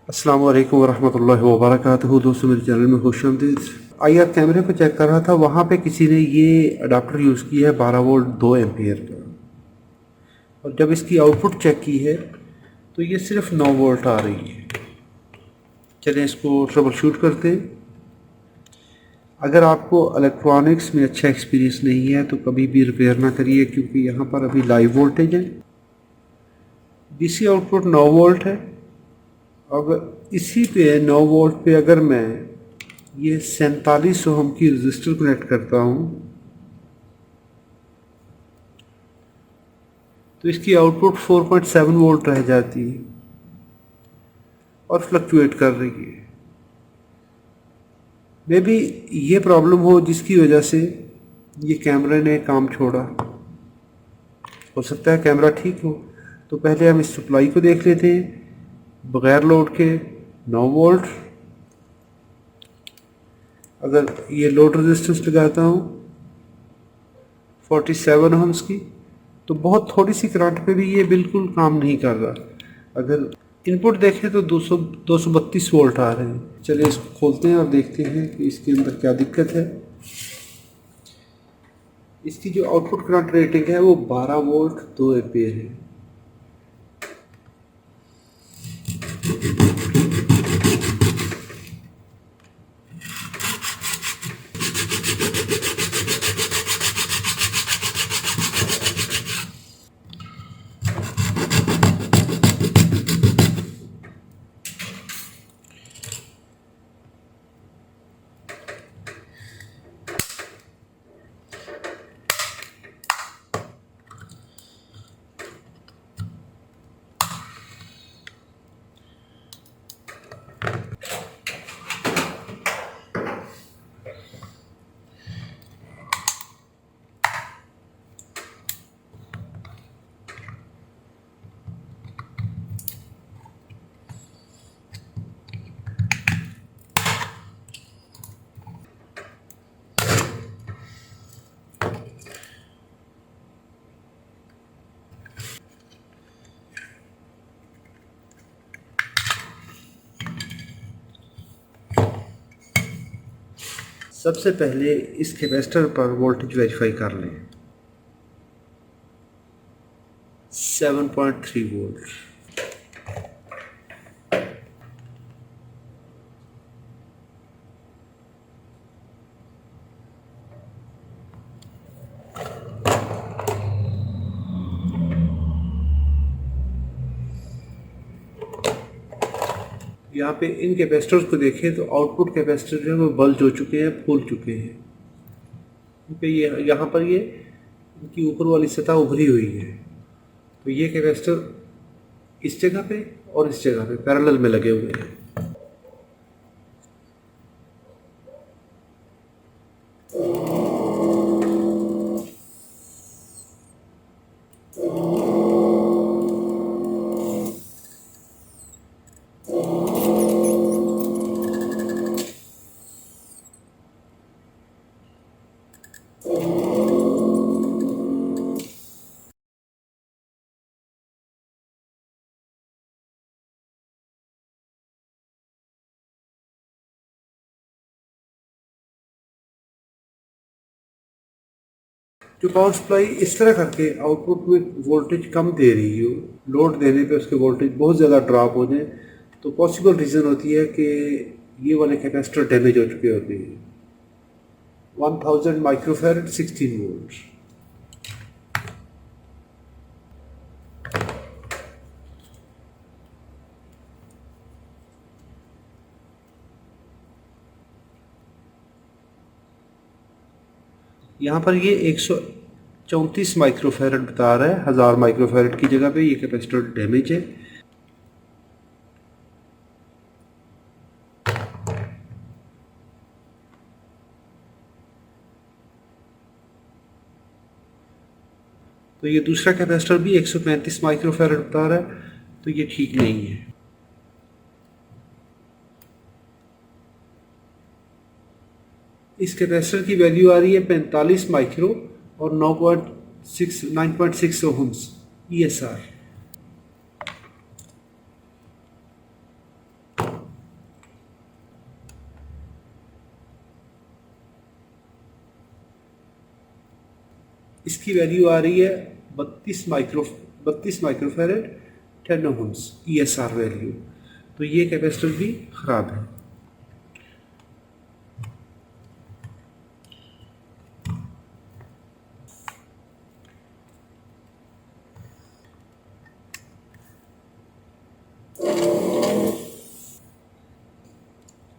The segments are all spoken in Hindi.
अस्सलाम वालेकुम वरहमतुल्लाहि वबरकातुहू। दोस्तों, मेरे चैनल में खुश आमदीद। IR कैमरे पर चेक कर रहा था, वहाँ पे किसी ने ये अडाप्टर यूज़ किया है 12 वोल्ट 2 एम्पियर का, और जब इसकी आउटपुट चेक की है तो ये सिर्फ 9 वोल्ट आ रही है। चलें इसको ट्रबल शूट करते हैं। अगर आपको इलेक्ट्रॉनिक्स में अच्छा एक्सपीरियंस नहीं है तो कभी भी रिपेयर ना करिए, क्योंकि यहाँ पर अभी लाइव वोल्टेज है। DC आउटपुट 9 वोल्ट है। अगर इसी पे 9 वोल्ट पे अगर मैं ये 47 ओम की रजिस्टर कनेक्ट करता हूँ तो इसकी आउटपुट 4.7 वोल्ट रह जाती है और फ्लक्चुएट कर रही है। मे बी ये प्रॉब्लम हो जिसकी वजह से ये कैमरे ने काम छोड़ा। हो सकता है कैमरा ठीक हो। तो पहले हम इस सप्लाई को देख लेते हैं बगैर लोड के। 9 वोल्ट, अगर ये लोड रेजिस्टेंस लगाता हूँ 47 ओम्स की, तो बहुत थोड़ी सी करंट पे भी ये बिल्कुल काम नहीं कर रहा। अगर इनपुट देखें तो 232 वोल्ट आ रहे हैं। चलिए इसको खोलते हैं और देखते हैं कि इसके अंदर क्या दिक्कत है। इसकी जो आउटपुट करंट रेटिंग है वो 12 वोल्ट 2 एम्पीयर है। सबसे पहले इस कैपेसिटर पर वोल्टेज वेरीफाई कर लें। 7.3 वोल्ट। यहाँ पे इन कैपेसिटर्स को देखें तो आउटपुट कैपेसिटर जो है वो बल्ज हो चुके हैं, फूल चुके हैं, क्योंकि ये यहाँ पर ये इनकी ऊपर वाली सतह उभरी हुई है। तो ये कैपेसिटर इस जगह पे और इस जगह पे पैरेलल में लगे हुए हैं। जो पावर सप्लाई इस तरह करके आउटपुट में वोल्टेज कम दे रही हो, लोड देने पे उसके वोल्टेज बहुत ज़्यादा ड्रॉप हो जाए, तो पॉसिबल रीज़न होती है कि ये वाले कैपेसिटर डैमेज हो चुके होते हैं। 1000 माइक्रोफैरड 16 वोल्ट। यहाँ पर ये 134 माइक्रोफैरड बता रहा है। 1000 माइक्रोफैरड की जगह पे ये कैपेसिटर डैमेज है। तो ये दूसरा कैपेसिटर भी 135 माइक्रोफैरड बता रहा है, तो ये ठीक नहीं है। इस कैपेसिटर की वैल्यू आ रही है 45 माइक्रो और 9.6 ओम्स ESR। इसकी वैल्यू आ रही है 32 माइक्रोफेरेड 10 ओहम्स ESR वैल्यू। तो ये कैपेसिटर भी ख़राब है।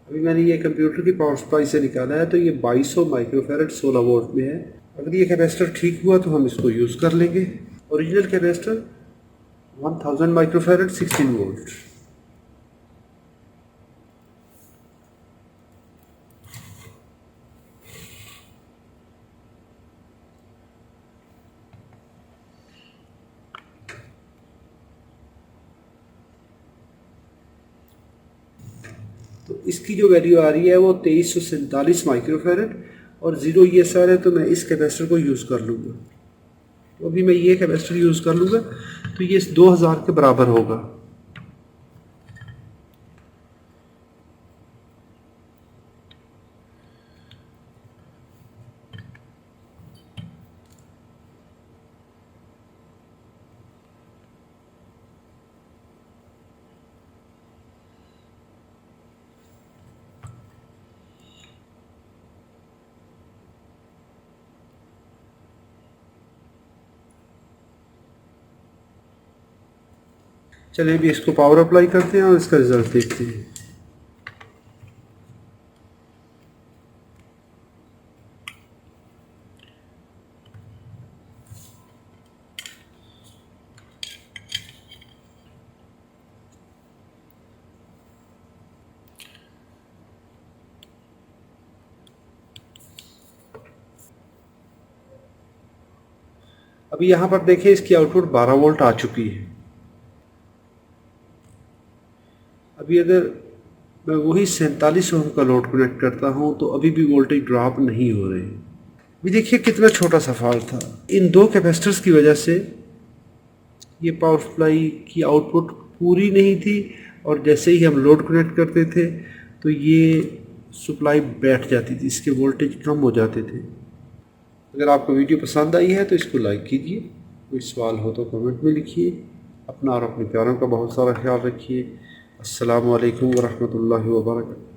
अभी मैंने ये कंप्यूटर की पावर सप्लाई से निकाला है, तो ये 2200 माइक्रोफेरेड 16 वोल्ट में है। अगर ये कैपेसिटर ठीक हुआ तो हम इसको यूज़ कर लेंगे। Original capacitor 1000 microfarad 16 volt. तो इसकी जो वैल्यू आ रही है वो 2347 माइक्रोफेरेड और 0 ESR है, तो मैं इस कैपेसिटर को यूज़ कर लूँगा। तो अभी मैं ये कैपेसिटर यूज़ कर लूँगा तो ये 2000 के बराबर होगा। चलिए अभी इसको पावर अप्लाई करते हैं और इसका रिजल्ट देखते हैं। अभी यहाँ पर देखिए इसकी आउटपुट 12 वोल्ट आ चुकी है। अभी अगर मैं वही 47 ओम का लोड कनेक्ट करता हूँ तो अभी भी वोल्टेज ड्रॉप नहीं हो रहे। अभी देखिए कितना छोटा सा फॉल्ट था। इन दो कैपेसिटर्स की वजह से ये पावर सप्लाई की आउटपुट पूरी नहीं थी और जैसे ही हम लोड कनेक्ट करते थे तो ये सप्लाई बैठ जाती थी, इसके वोल्टेज कम हो जाते थे। अगर आपको वीडियो पसंद आई है तो इसको लाइक कीजिए। कोई सवाल हो तो कमेंट में लिखिए। अपना और अपने प्यारों का बहुत सारा ख्याल रखिए। अस्सलामु अलैकुम वरहमतुल्लाहि वबरकातुहू।